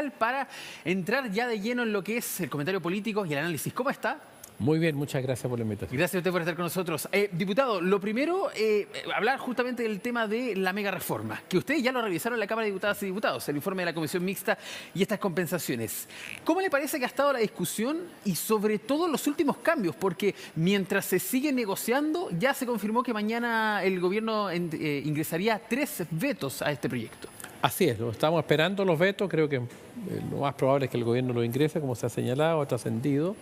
fiscal para entrar ya de lleno en lo que es el comentario político y el análisis. ¿Cómo está? Muy bien, muchas gracias por la invitación. Gracias a usted por estar con nosotros. Diputado, lo primero, hablar justamente del tema de la mega reforma, que ustedes ya lo revisaron en la Cámara de Diputadas y Diputados, el informe de la Comisión Mixta y estas compensaciones. ¿Cómo le parece que ha estado la discusión y sobre todo los últimos cambios? Porque mientras se sigue negociando, ya se confirmó que mañana el gobierno ingresaría 3 vetos a este proyecto. Así es, lo estamos esperando los vetos, creo que lo más probable es que el gobierno lo ingrese, como se ha señalado, ha trascendido.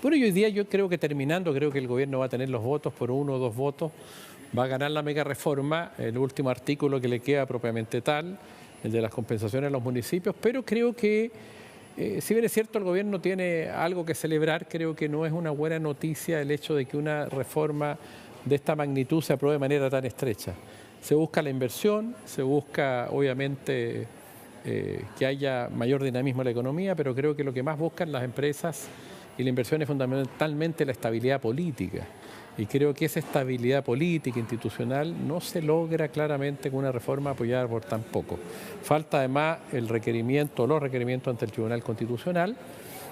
Bueno, y hoy día yo creo que terminando, creo que el gobierno va a tener los votos por 1 o 2 votos, va a ganar la mega reforma, el último artículo que le queda propiamente tal, el de las compensaciones a los municipios, pero creo que, si bien es cierto el gobierno tiene algo que celebrar, creo que no es una buena noticia el hecho de que una reforma de esta magnitud se apruebe de manera tan estrecha. Se busca la inversión, se busca obviamente que haya mayor dinamismo en la economía, pero creo que lo que más buscan las empresas y la inversión es fundamentalmente la estabilidad política. Y creo que esa estabilidad política, institucional, no se logra claramente con una reforma apoyada por tan poco. Falta además el requerimiento, los requerimientos ante el Tribunal Constitucional.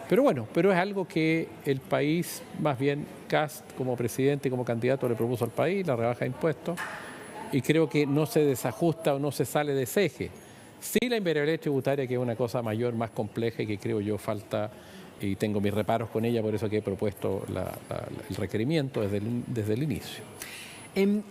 Pero bueno, pero es algo que el país, más bien Kast como presidente y como candidato le propuso al país, la rebaja de impuestos, y creo que no se desajusta o no se sale de ese eje. Sí, la invariabilidad tributaria, que es una cosa mayor, más compleja y que creo yo falta, y tengo mis reparos con ella, por eso que he propuesto el requerimiento desde el inicio.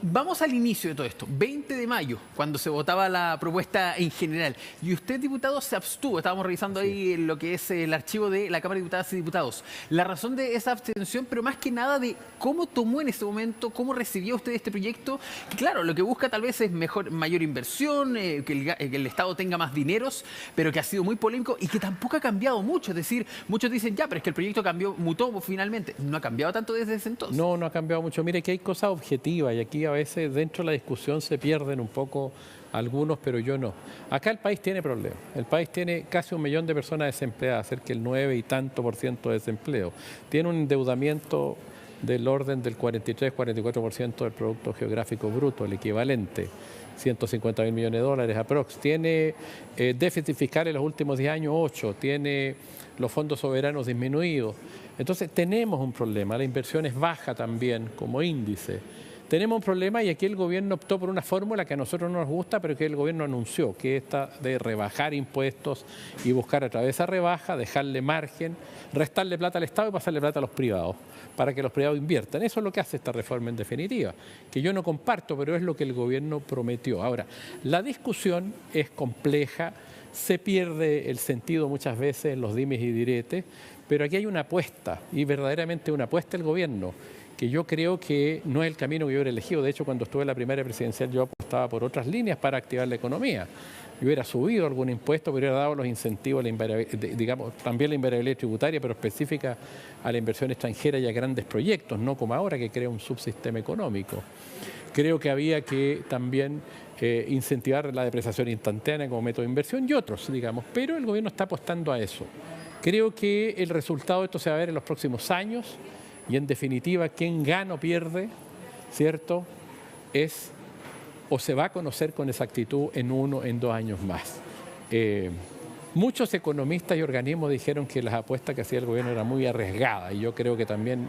Vamos al inicio de todo esto, 20 de mayo, cuando se votaba la propuesta en general. Y usted, diputado, se abstuvo. Estábamos revisando ahí lo que es el archivo de la Cámara de Diputadas y Diputados. La razón de esa abstención, pero más que nada de cómo tomó en ese momento, cómo recibió usted este proyecto. Que claro, lo que busca tal vez es mayor inversión, que el Estado tenga más dineros, pero que ha sido muy polémico y que tampoco ha cambiado mucho. Es decir, muchos dicen, ya, pero es que el proyecto cambió, mutó finalmente. No ha cambiado tanto desde ese entonces. No, no ha cambiado mucho. Mire que hay cosas objetivas. Y aquí a veces dentro de la discusión se pierden un poco algunos, pero yo no. Acá el país tiene problemas. El país tiene casi 1 millón de personas desempleadas, cerca del 9 y tanto % de desempleo. Tiene un endeudamiento del orden del 43-44% del Producto Geográfico Bruto, el equivalente, 150.000 millones de dólares aprox. Tiene déficit fiscal en los últimos 10 años, 8. Tiene los fondos soberanos disminuidos. Entonces tenemos un problema. La inversión es baja también como índice. Tenemos un problema y aquí el gobierno optó por una fórmula que a nosotros no nos gusta, pero que el gobierno anunció, que es esta de rebajar impuestos y buscar a través de esa rebaja, dejarle margen, restarle plata al Estado y pasarle plata a los privados, para que los privados inviertan. Eso es lo que hace esta reforma en definitiva, que yo no comparto, pero es lo que el gobierno prometió. Ahora, la discusión es compleja, se pierde el sentido muchas veces en los dimes y diretes, pero aquí hay una apuesta, y verdaderamente una apuesta del gobierno, que yo creo que no es el camino que yo hubiera elegido. De hecho, cuando estuve en la primaria presidencial yo apostaba por otras líneas para activar la economía. Yo hubiera subido algún impuesto, hubiera dado los incentivos, digamos, también la invariabilidad tributaria, pero específica a la inversión extranjera y a grandes proyectos, no como ahora que crea un subsistema económico. Creo que había que también incentivar la depreciación instantánea como método de inversión y otros, digamos, pero el gobierno está apostando a eso. Creo que el resultado de esto se va a ver en los próximos años. Y en definitiva, quien gana o pierde, ¿cierto?, es o se va a conocer con exactitud en 1 o 2 años más. Muchos economistas y organismos dijeron que las apuestas que hacía el gobierno eran muy arriesgadas y yo creo que también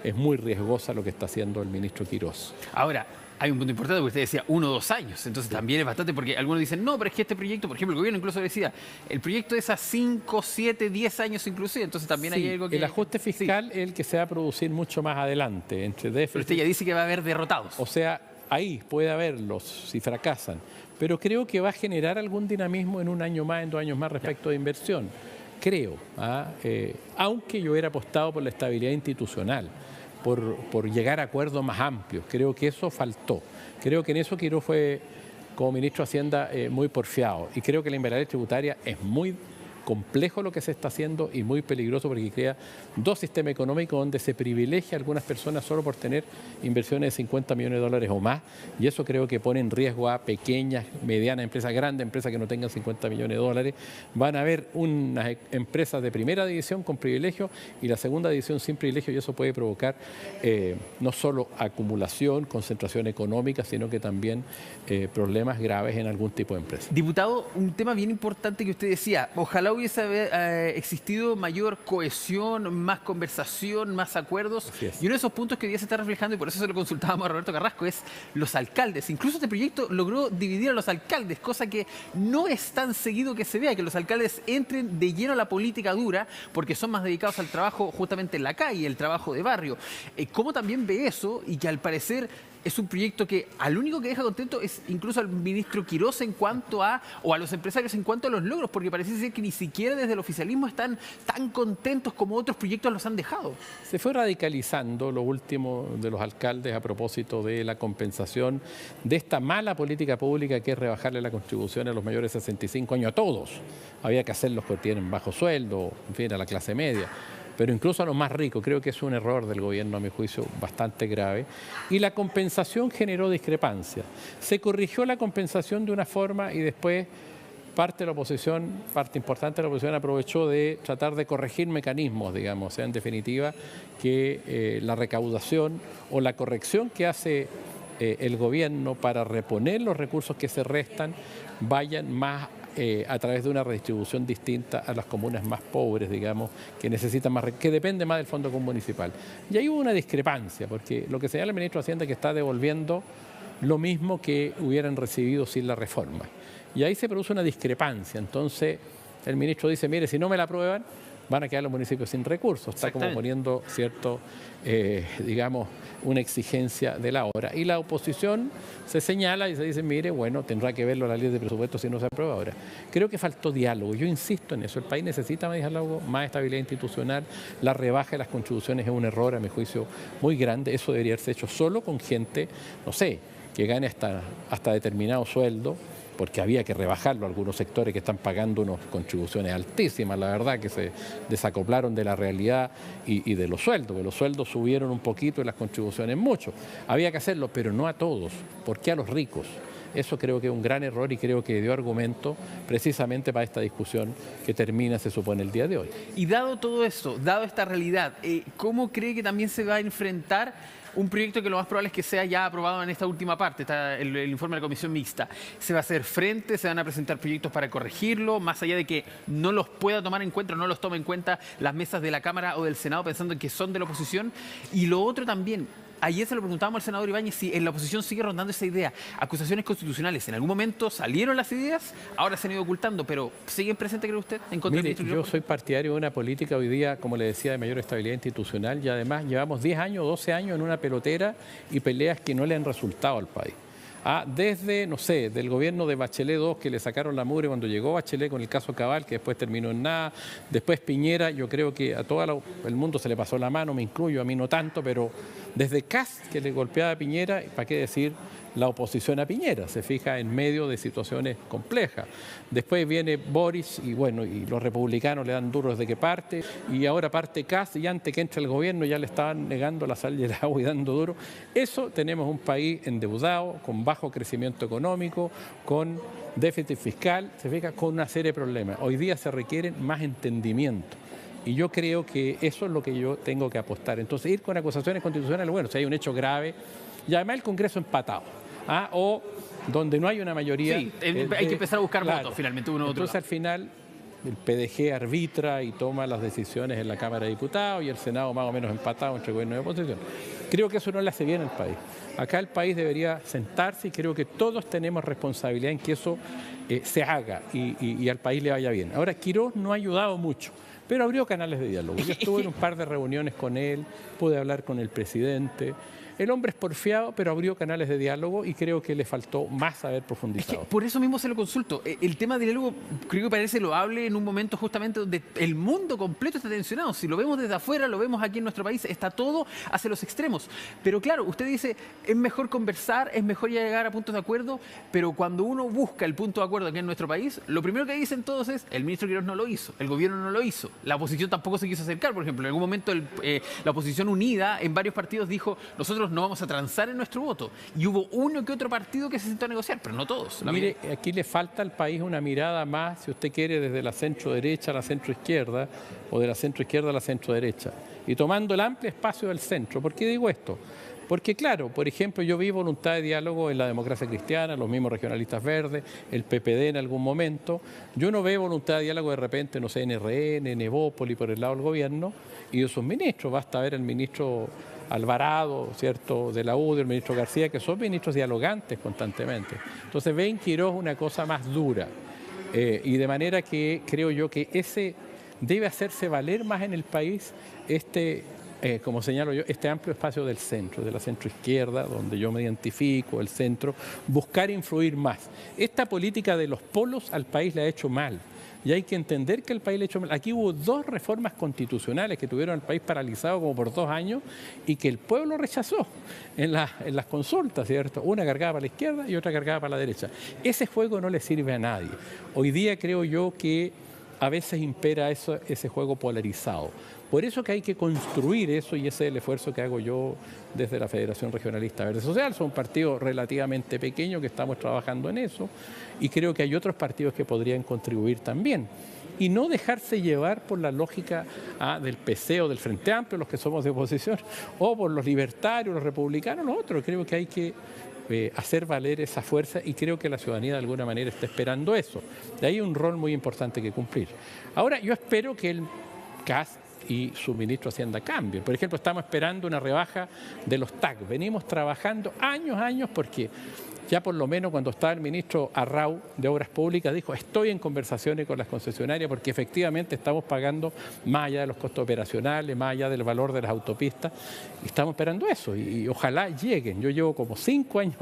es muy riesgosa lo que está haciendo el ministro Quirós. Ahora, hay un punto importante porque usted decía 1 o 2 años, entonces también es bastante porque algunos dicen, no, pero es que este proyecto, por ejemplo, el gobierno incluso decía, el proyecto es a 5, 7, 10 años inclusive, entonces también hay algo que... El ajuste fiscal es el que se va a producir mucho más adelante, entre déficit... Pero usted ya dice que va a haber derrotados. O sea, ahí puede haberlos si fracasan, pero creo que va a generar algún dinamismo en 1 año más, en 2 años más respecto de inversión. Creo, aunque yo hubiera apostado por la estabilidad institucional, por llegar a acuerdos más amplios. Creo que eso faltó. Creo que en eso Quirós fue, como ministro de Hacienda, muy porfiado. Y creo que la invariabilidad tributaria es muy complejo lo que se está haciendo y muy peligroso porque crea dos sistemas económicos donde se privilegia a algunas personas solo por tener inversiones de 50 millones de dólares o más, y eso creo que pone en riesgo a pequeñas, medianas empresas, grandes empresas que no tengan 50 millones de dólares. Van a haber unas empresas de primera división con privilegio y la segunda división sin privilegio, y eso puede provocar no solo acumulación, concentración económica, sino que también problemas graves en algún tipo de empresa. Diputado, un tema bien importante que usted decía, ojalá ojalá hubiese existido mayor cohesión, más conversación, más acuerdos. Y uno de esos puntos que hoy día se está reflejando, y por eso se lo consultábamos a Roberto Carrasco, es los alcaldes. Incluso este proyecto logró dividir a los alcaldes, cosa que no es tan seguido que se vea, que los alcaldes entren de lleno a la política dura, porque son más dedicados al trabajo justamente en la calle, el trabajo de barrio. ¿Cómo también ve eso? Y que al parecer es un proyecto que al único que deja contento es incluso al ministro Quirós en cuanto a, o a los empresarios en cuanto a los logros, porque parece ser que ni siquiera desde el oficialismo están tan contentos como otros proyectos los han dejado. Se fue radicalizando lo último de los alcaldes a propósito de la compensación de esta mala política pública que es rebajarle la contribución a los mayores de 65 años a todos. Había que hacerlos que tienen bajo sueldo, en fin, a la clase media. Pero incluso a los más ricos, creo que es un error del gobierno, a mi juicio, bastante grave. Y la compensación generó discrepancias. Se corrigió la compensación de una forma y después parte de la oposición, parte importante de la oposición aprovechó de tratar de corregir mecanismos, digamos, o sea, en definitiva, que la recaudación o la corrección que hace el gobierno para reponer los recursos que se restan vayan más a través de una redistribución distinta a las comunas más pobres, digamos, que necesitan más, que depende más del Fondo Común Municipal. Y ahí hubo una discrepancia, porque lo que señala el ministro de Hacienda es que está devolviendo lo mismo que hubieran recibido sin la reforma. Y ahí se produce una discrepancia. Entonces, el ministro dice, mire, si no me la aprueban, van a quedar los municipios sin recursos. Está como poniendo, cierto, digamos, una exigencia de la hora. Y la oposición se señala y se dice, mire, bueno, tendrá que verlo la ley de presupuesto si no se aprueba ahora. Creo que faltó diálogo. Yo insisto en eso. El país necesita más diálogo, más estabilidad institucional. La rebaja de las contribuciones es un error, a mi juicio, muy grande. Eso debería haberse hecho solo con gente, no sé, que gane hasta determinado sueldo, porque había que rebajarlo a algunos sectores que están pagando unas contribuciones altísimas, la verdad, que se desacoplaron de la realidad y de los sueldos, que los sueldos subieron un poquito y las contribuciones mucho. Había que hacerlo, pero no a todos. ¿Por qué a los ricos? Eso creo que es un gran error y creo que dio argumento precisamente para esta discusión que termina, se supone, el día de hoy. Y dado todo esto, dado esta realidad, ¿cómo cree que también se va a enfrentar un proyecto que lo más probable es que sea ya aprobado en esta última parte, está el informe de la comisión mixta? ¿Se va a hacer frente? ¿Se van a presentar proyectos para corregirlo? Más allá de que no los pueda tomar en cuenta o no los tome en cuenta las mesas de la Cámara o del Senado pensando en que son de la oposición. Y lo otro también, ayer se lo preguntábamos al senador Ibáñez si en la oposición sigue rondando esa idea. Acusaciones constitucionales, ¿en algún momento salieron las ideas? Ahora se han ido ocultando, pero ¿siguen presentes, cree usted, en contra del ministro? Yo soy partidario de una política hoy día, como le decía, de mayor estabilidad institucional y además llevamos 10 años, 12 años en una pelotera y peleas que no le han resultado al país. Desde, no sé, del gobierno de Bachelet II, que le sacaron la mugre cuando llegó Bachelet con el caso Cabal, que después terminó en nada. Después Piñera, yo creo que a todo el mundo se le pasó la mano, me incluyo, a mí no tanto, pero desde Kast, que le golpeaba a Piñera, ¿para qué decir la oposición a Piñera? Se fija en medio de situaciones complejas. Después viene Boris y bueno, y los republicanos le dan duro desde que parte, y ahora parte Kast y antes que entre el gobierno ya le estaban negando la sal y el agua y dando duro. Eso tenemos un país endeudado, con bajo crecimiento económico, con déficit fiscal, se fija, con una serie de problemas. Hoy día se requiere más entendimiento. Y yo creo que eso es lo que yo tengo que apostar. Entonces, ir con acusaciones constitucionales, bueno, si hay un hecho grave, y además el Congreso empatado, o donde no hay una mayoría. Sí, hay que empezar a buscar votos finalmente uno u otro. Entonces, al final, el PDG arbitra y toma las decisiones en la Cámara de Diputados y el Senado más o menos empatado entre gobierno y oposición. Creo que eso no le hace bien al país. Acá el país debería sentarse y creo que todos tenemos responsabilidad en que eso se haga y al país le vaya bien. Ahora, Quirós no ha ayudado mucho, pero abrió canales de diálogo. Yo estuve en un par de reuniones con él, pude hablar con el presidente. El hombre es porfiado, pero abrió canales de diálogo y creo que le faltó más haber profundizado. Es que por eso mismo se lo consulto. El tema del diálogo creo que parece loable en un momento justamente donde el mundo completo está tensionado. Si lo vemos desde afuera, lo vemos aquí en nuestro país, está todo hacia los extremos. Pero claro, usted dice, es mejor conversar, es mejor llegar a puntos de acuerdo, pero cuando uno busca el punto de acuerdo aquí en nuestro país, lo primero que dicen todos es, el ministro Quirós no lo hizo, el gobierno no lo hizo, la oposición tampoco se quiso acercar. Por ejemplo, en algún momento la oposición unida en varios partidos dijo, nosotros no vamos a transar en nuestro voto. Y hubo uno que otro partido que se sentó a negociar, pero no todos. Mire, aquí le falta al país una mirada más, si usted quiere, desde la centro-derecha a la centro-izquierda o de la centro-izquierda a la centro-derecha. Y tomando el amplio espacio del centro. ¿Por qué digo esto? Porque claro, por ejemplo, yo vi voluntad de diálogo en la Democracia Cristiana, los mismos regionalistas verdes, el PPD en algún momento. Yo no veo voluntad de diálogo de repente, no sé, en RN, en Evópoli, por el lado del gobierno y de sus ministros. Basta ver el ministro Alvarado, ¿cierto?, de la UDI, el ministro García, que son ministros dialogantes constantemente. Entonces ven Quirós una cosa más dura. Y de manera que creo yo que ese debe hacerse valer más en el país como señalo yo, este amplio espacio del centro, de la centroizquierda, donde yo me identifico, el centro, buscar influir más. Esta política de los polos al país le ha hecho mal. Y hay que entender que el país le ha hecho mal. Aquí hubo 2 reformas constitucionales que tuvieron al país paralizado como por 2 años y que el pueblo rechazó en las consultas, ¿cierto? Una cargada para la izquierda y otra cargada para la derecha. Ese juego no le sirve a nadie. Hoy día creo yo que a veces impera ese juego polarizado. Por eso que hay que construir eso y ese es el esfuerzo que hago yo desde la Federación Regionalista Verde Social. Son un partido relativamente pequeño que estamos trabajando en eso y creo que hay otros partidos que podrían contribuir también. Y no dejarse llevar por la lógica del PC o del Frente Amplio, los que somos de oposición, o por los libertarios, los republicanos, los otros. Creo que hay que hacer valer esa fuerza y creo que la ciudadanía de alguna manera está esperando eso. De ahí un rol muy importante que cumplir. Ahora, yo espero que el CAS y su ministro de Hacienda cambien. Por ejemplo, estamos esperando una rebaja de los TAC. Venimos trabajando años porque ya por lo menos cuando estaba el ministro Arrau de Obras Públicas dijo, estoy en conversaciones con las concesionarias porque efectivamente estamos pagando más allá de los costos operacionales, más allá del valor de las autopistas, y estamos esperando eso y ojalá lleguen. Yo llevo como 5 años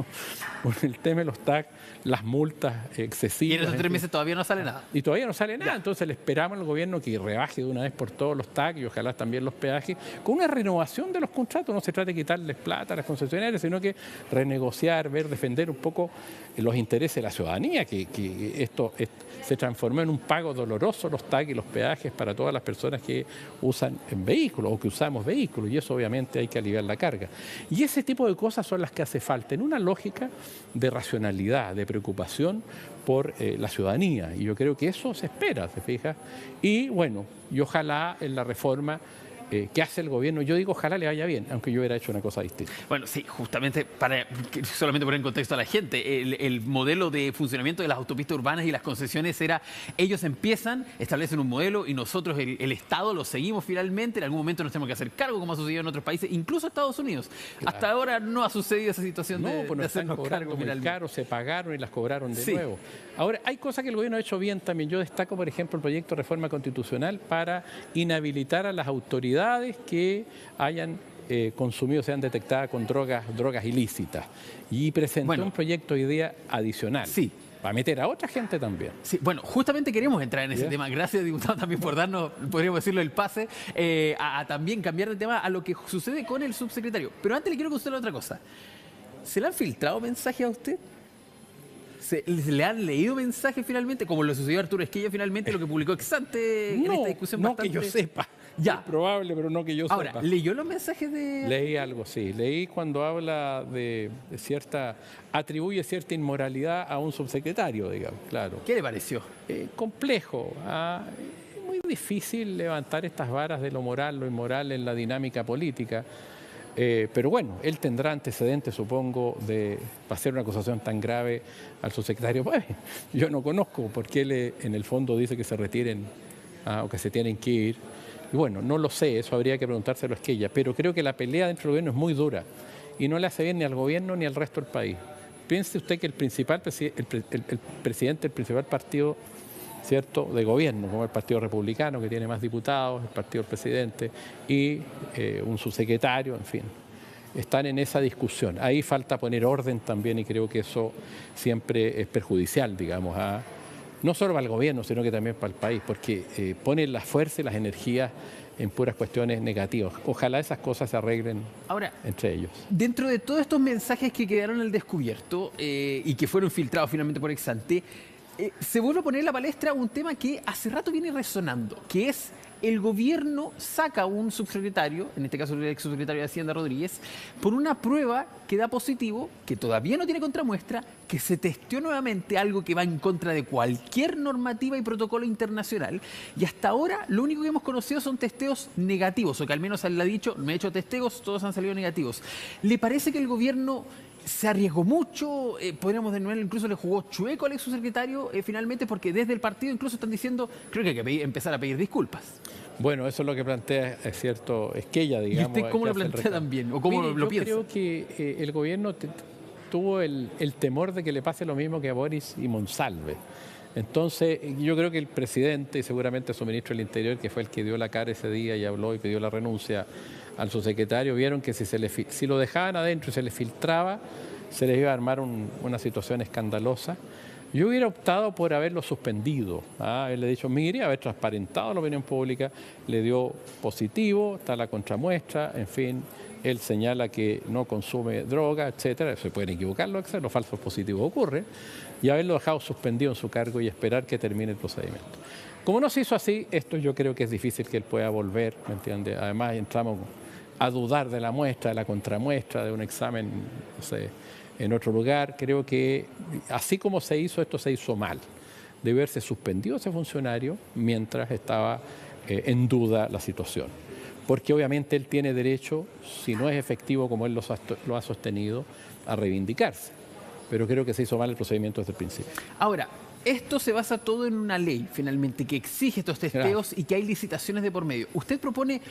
con el tema de los TAC, las multas excesivas. Y en esos 3 meses todavía no sale nada. Y todavía no sale nada, Ya. Entonces le esperamos al gobierno que rebaje de una vez por todos los TAC y ojalá también los peajes, con una renovación de los contratos. No se trata de quitarles plata a las concesionarias, sino que renegociar, defender un poco los intereses de la ciudadanía, que esto se transformó en un pago doloroso, los TAC y los peajes para todas las personas que usan vehículos o que usamos vehículos, y eso obviamente hay que aliviar la carga. Y ese tipo de cosas son las que hace falta, en una lógica de racionalidad, de preocupación por la ciudadanía, y yo creo que eso se espera, ¿se fija? Y bueno, y ojalá en la reforma que hace el gobierno, yo digo ojalá le vaya bien, aunque yo hubiera hecho una cosa distinta. Bueno, sí, justamente para solamente poner en contexto a la gente, el modelo de funcionamiento de las autopistas urbanas y las concesiones era, ellos empiezan, establecen un modelo y nosotros, el Estado, lo seguimos finalmente, en algún momento nos tenemos que hacer cargo, como ha sucedido en otros países, incluso Estados Unidos. Claro. Hasta ahora no ha sucedido esa situación No, de pues nos están hacernos cobrando cargo muy finalmente. caro, se pagaron y las cobraron de Sí. nuevo. Ahora, hay cosas que el gobierno ha hecho bien también. Yo destaco, por ejemplo, el proyecto de reforma constitucional para inhabilitar a las autoridades que hayan consumido, sean detectadas con drogas ilícitas. Y presentó un proyecto de idea adicional. Sí. Para meter a otra gente también. Sí, bueno, justamente queremos entrar en ese ¿Ya? tema. Gracias, diputado, también por darnos, podríamos decirlo, el pase a también cambiar de tema a lo que sucede con el subsecretario. Pero antes le quiero consultar otra cosa. ¿Se le han filtrado mensajes a usted? ¿Le han leído mensajes finalmente? Como lo sucedió a Arturo Esquella finalmente, lo que publicó Exante en esta discusión no bastante... que yo sepa. Ya. Es probable, pero no que yo Ahora, sepa. ¿leyó los mensajes de...? Leí algo, sí. Leí cuando habla de cierta... atribuye cierta inmoralidad a un subsecretario, digamos, claro. ¿Qué le pareció? Complejo. Es muy difícil levantar estas varas de lo moral, lo inmoral en la dinámica política. Pero bueno, él tendrá antecedentes, supongo, para hacer una acusación tan grave al subsecretario. Pues, yo no conozco porque él en el fondo dice que se retiren o que se tienen que ir. Y bueno, no lo sé, eso habría que preguntárselo a Esquella, pero creo que la pelea dentro del gobierno es muy dura y no le hace bien ni al gobierno ni al resto del país. Piense usted que el presidente del principal partido, ¿cierto?, de gobierno, como el Partido Republicano, que tiene más diputados, el partido del presidente y un subsecretario, en fin, están en esa discusión. Ahí falta poner orden también y creo que eso siempre es perjudicial, digamos, no solo para el gobierno, sino que también para el país, porque pone la fuerza y las energías en puras cuestiones negativas. Ojalá esas cosas se arreglen Ahora, entre ellos. dentro de todos estos mensajes que quedaron al descubierto y que fueron filtrados finalmente por Exante, Se vuelve a poner en la palestra un tema que hace rato viene resonando, que es el gobierno saca un subsecretario, en este caso el ex subsecretario de Hacienda Rodríguez, por una prueba que da positivo, que todavía no tiene contramuestra, que se testeó nuevamente, algo que va en contra de cualquier normativa y protocolo internacional, y hasta ahora lo único que hemos conocido son testeos negativos, o que al menos él ha dicho, me he hecho testeos, todos han salido negativos. ¿Le parece que el gobierno se arriesgó mucho? Podríamos denominar, incluso le jugó chueco al ex subsecretario finalmente, porque desde el partido incluso están diciendo, creo que hay que empezar a pedir disculpas. Bueno, eso es lo que plantea, es cierto, Esquella, digamos. ¿Y usted cómo lo plantea también? ¿O cómo lo piensa? Yo creo que el gobierno tuvo el temor de que le pase lo mismo que a Boris y Monsalve. Entonces, yo creo que el presidente y seguramente su ministro del Interior, que fue el que dio la cara ese día y habló y pidió la renuncia al subsecretario, vieron que si lo dejaban adentro y se les filtraba, se les iba a armar una situación escandalosa. Yo hubiera optado por haberlo suspendido. Él le ha dicho, mire, haber transparentado la opinión pública, le dio positivo, está la contramuestra, en fin, él señala que no consume droga, etcétera. Se pueden equivocar los falsos positivos ocurren, y haberlo dejado suspendido en su cargo y esperar que termine el procedimiento. Como no se hizo así, esto yo creo que es difícil que él pueda volver, ¿me entiende? Además, entramos a dudar de la muestra, de la contramuestra, de un examen, no sé, en otro lugar. Creo que así como se hizo, esto se hizo mal. Debe haberse suspendido ese funcionario mientras estaba en duda la situación. Porque obviamente él tiene derecho, si no es efectivo como él lo ha sostenido, a reivindicarse. Pero creo que se hizo mal el procedimiento desde el principio. Ahora, esto se basa todo en una ley, finalmente, que exige estos testeos y que hay licitaciones de por medio. Usted propone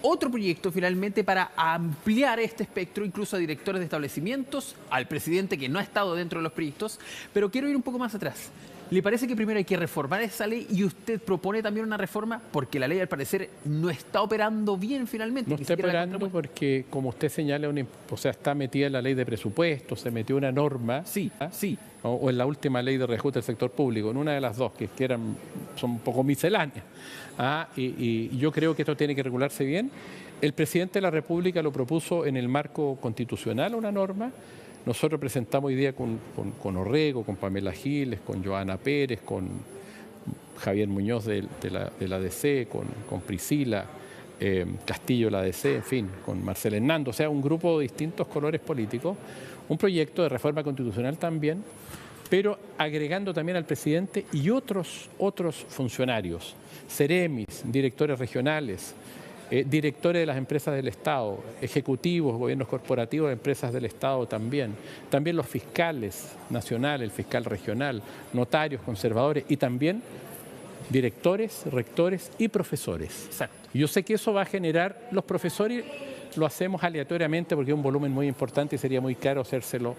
otro proyecto finalmente para ampliar este espectro incluso a directores de establecimientos, al presidente que no ha estado dentro de los proyectos, pero quiero ir un poco más atrás. ¿Le parece que primero hay que reformar esa ley y usted propone también una reforma porque la ley al parecer no está operando bien finalmente? No está operando porque, como usted señala, está metida en la ley de presupuestos, se metió una norma. Sí, sí. O en la última ley de reajuste del sector público, en una de las dos, que son un poco misceláneas. Y yo creo que esto tiene que regularse bien. El presidente de la República lo propuso en el marco constitucional, una norma. Nosotros presentamos hoy día con Orrego, con Pamela Giles, con Joana Pérez, con Javier Muñoz de la DC, con Priscila Castillo de la DC, en fin, con Marcela Hernando, o sea, un grupo de distintos colores políticos, un proyecto de reforma constitucional también, pero agregando también al presidente y otros funcionarios, seremis, directores regionales, directores de las empresas del Estado, ejecutivos, gobiernos corporativos de empresas del Estado también los fiscales nacionales, el fiscal regional, notarios, conservadores y también directores, rectores y profesores. Exacto. Yo sé que eso va a generar, los profesores lo hacemos aleatoriamente porque es un volumen muy importante y sería muy caro hacérselo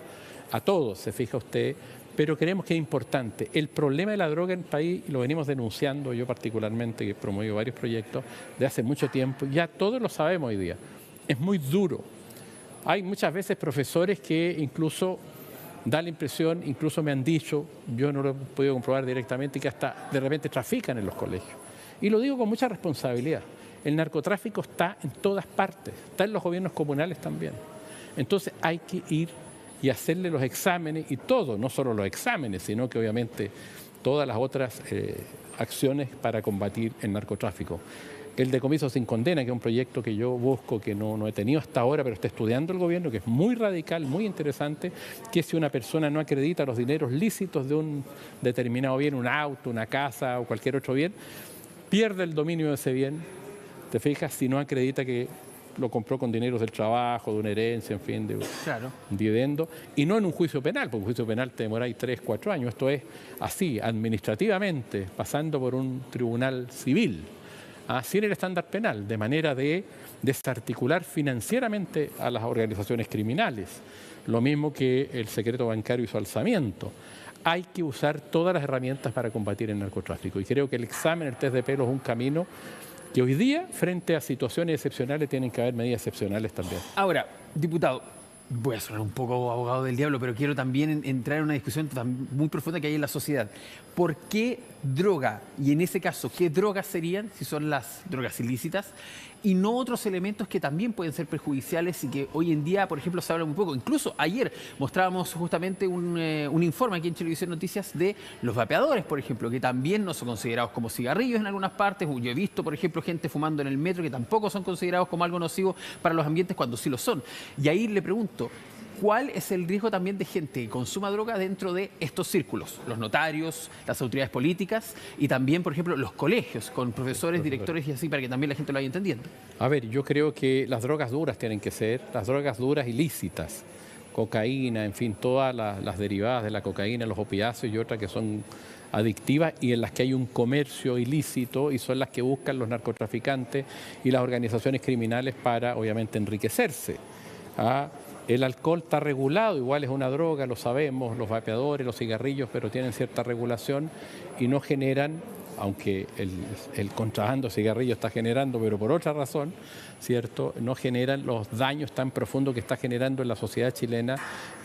a todos, se fija usted, pero creemos que es importante. El problema de la droga en el país lo venimos denunciando, yo particularmente, que he promovido varios proyectos de hace mucho tiempo, ya todos lo sabemos hoy día, es muy duro. Hay muchas veces profesores que incluso da la impresión, incluso me han dicho, yo no lo he podido comprobar directamente, que hasta de repente trafican en los colegios. Y lo digo con mucha responsabilidad. El narcotráfico está en todas partes, está en los gobiernos comunales también. Entonces hay que ir y hacerle los exámenes y todo, no solo los exámenes, sino que obviamente todas las otras acciones para combatir el narcotráfico. El decomiso sin condena, que es un proyecto que yo busco, que no he tenido hasta ahora, pero está estudiando el gobierno, que es muy radical, muy interesante, que si una persona no acredita los dineros lícitos de un determinado bien, un auto, una casa o cualquier otro bien, pierde el dominio de ese bien, te fijas, si no acredita que lo compró con dineros del trabajo, de una herencia, en fin, de un dividendo, y no en un juicio penal, porque un juicio penal te demora 3, 4 años, esto es así, administrativamente, pasando por un tribunal civil, sin el estándar penal, de manera de desarticular financieramente a las organizaciones criminales, lo mismo que el secreto bancario y su alzamiento. Hay que usar todas las herramientas para combatir el narcotráfico, y creo que el examen, el test de pelo es un camino que hoy día, frente a situaciones excepcionales, tienen que haber medidas excepcionales también. Ahora, diputado, Voy a sonar un poco abogado del diablo, pero quiero también entrar en una discusión muy profunda que hay en la sociedad. ¿Por qué droga? Y en ese caso, ¿qué drogas serían, si son las drogas ilícitas? Y no otros elementos que también pueden ser perjudiciales y que hoy en día, por ejemplo, se habla muy poco. Incluso ayer mostrábamos justamente un informe aquí en Televisión Noticias de los vapeadores, por ejemplo, que también no son considerados como cigarrillos en algunas partes. Yo he visto, por ejemplo, gente fumando en el metro que tampoco son considerados como algo nocivo para los ambientes cuando sí lo son. Y ahí le pregunto, ¿cuál es el riesgo también de gente que consuma droga dentro de estos círculos? Los notarios, las autoridades políticas y también, por ejemplo, los colegios con profesores, directores y así, para que también la gente lo vaya entendiendo. A ver, yo creo que las drogas duras tienen que ser las drogas duras ilícitas. Cocaína, en fin, todas las derivadas de la cocaína, los opiáceos y otras que son adictivas y en las que hay un comercio ilícito y son las que buscan los narcotraficantes y las organizaciones criminales para, obviamente, enriquecerse. El alcohol está regulado, igual es una droga, lo sabemos, los vapeadores, los cigarrillos, pero tienen cierta regulación y no generan, aunque el contrabando de cigarrillos está generando, pero por otra razón, ¿cierto? No generan los daños tan profundos que está generando en la sociedad chilena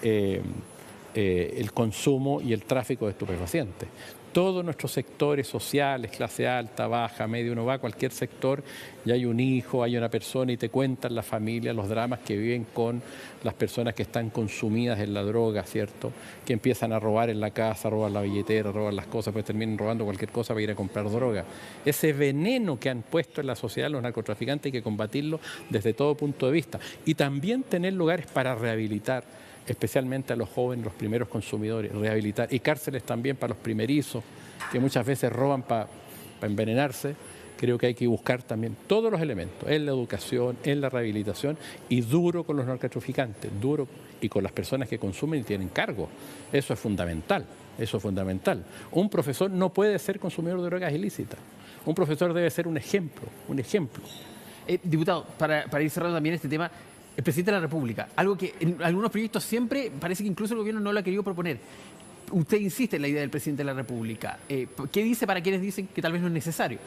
el consumo y el tráfico de estupefacientes. Todos nuestros sectores sociales, clase alta, baja, medio, uno va a cualquier sector y hay un hijo, hay una persona y te cuentan la familia, los dramas que viven con las personas que están consumidas en la droga, ¿cierto? Que empiezan a robar en la casa, roban la billetera, roban las cosas, pues terminan robando cualquier cosa para ir a comprar droga. Ese veneno que han puesto en la sociedad los narcotraficantes hay que combatirlo desde todo punto de vista. Y también tener lugares para rehabilitar, especialmente a los jóvenes, los primeros consumidores, rehabilitar, y cárceles también para los primerizos, que muchas veces roban para envenenarse. Creo que hay que buscar también todos los elementos, en la educación, en la rehabilitación, y duro con los narcotraficantes, duro y con las personas que consumen y tienen cargo. Eso es fundamental, eso es fundamental. Un profesor no puede ser consumidor de drogas ilícitas. Un profesor debe ser un ejemplo, un ejemplo. Diputado, para ir cerrando también este tema, el presidente de la República, algo que en algunos proyectos siempre parece que incluso el gobierno no lo ha querido proponer. Usted insiste en la idea del presidente de la República. ¿Qué dice para quienes dicen que tal vez no es necesario?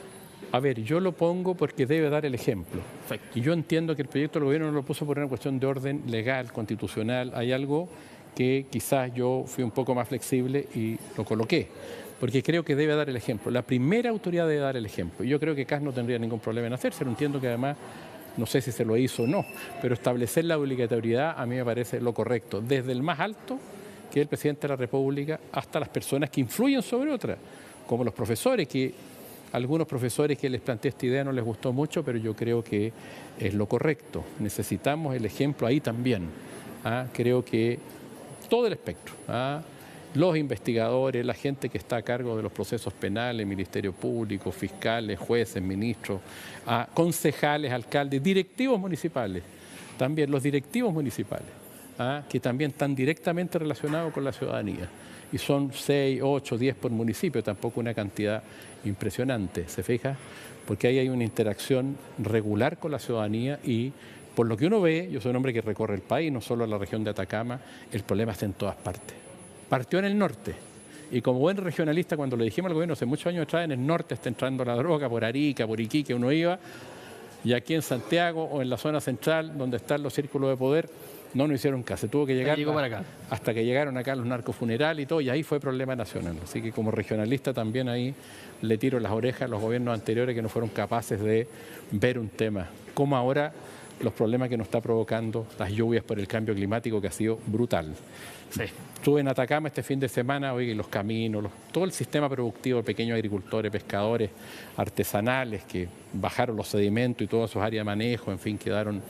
A ver, yo lo pongo porque debe dar el ejemplo. Perfecto. Y yo entiendo que el proyecto del gobierno no lo puso por una cuestión de orden legal, constitucional. Hay algo que quizás yo fui un poco más flexible y lo coloqué, porque creo que debe dar el ejemplo. La primera autoridad debe dar el ejemplo. Y yo creo que CAS no tendría ningún problema en hacerse. Entiendo que además, no sé si se lo hizo o no, pero establecer la obligatoriedad a mí me parece lo correcto, desde el más alto, que es el presidente de la República, hasta las personas que influyen sobre otras, como los profesores, que algunos profesores que les planteé esta idea no les gustó mucho, pero yo creo que es lo correcto. Necesitamos el ejemplo ahí también. Creo que todo el espectro, los investigadores, la gente que está a cargo de los procesos penales, Ministerio Público, fiscales, jueces, ministros, concejales, alcaldes, directivos municipales, también los directivos municipales, que también están directamente relacionados con la ciudadanía. Y son 6, 8, 10 por municipio, tampoco una cantidad impresionante, ¿se fija? Porque ahí hay una interacción regular con la ciudadanía y por lo que uno ve, yo soy un hombre que recorre el país, no solo la región de Atacama, el problema está en todas partes. Partió en el norte y como buen regionalista, cuando le dijimos al gobierno hace muchos años atrás, en el norte está entrando la droga, por Arica, por Iquique uno iba, y aquí en Santiago o en la zona central, donde están los círculos de poder, no nos hicieron caso, tuvo que llegar hasta que llegaron acá los narcofunerales y todo, y ahí fue problema nacional. Así que como regionalista también ahí le tiro las orejas a los gobiernos anteriores que no fueron capaces de ver un tema, como ahora los problemas que nos está provocando las lluvias por el cambio climático, que ha sido brutal. Sí. Estuve en Atacama este fin de semana, oye, los caminos, todo el sistema productivo de pequeños agricultores, pescadores, artesanales, que bajaron los sedimentos y todas sus áreas de manejo, en fin, quedaron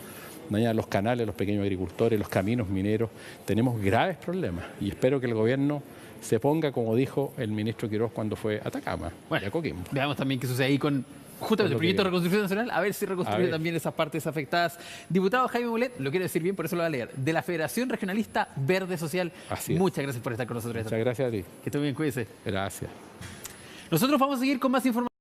dañados los canales, los pequeños agricultores, los caminos mineros. Tenemos graves problemas y espero que el gobierno se ponga, como dijo el ministro Quiroz cuando fue a Atacama, y a Coquimbo. Veamos también qué sucede ahí con justamente el proyecto de reconstrucción nacional, a ver si reconstruye también esas partes afectadas. Diputado Jaime Mulet, lo quiero decir bien, por eso lo voy a leer, de la Federación Regionalista Verde Social. Muchas gracias por estar con nosotros. Muchas gracias a ti. Que esté bien, cuídese. Gracias. Nosotros vamos a seguir con más información.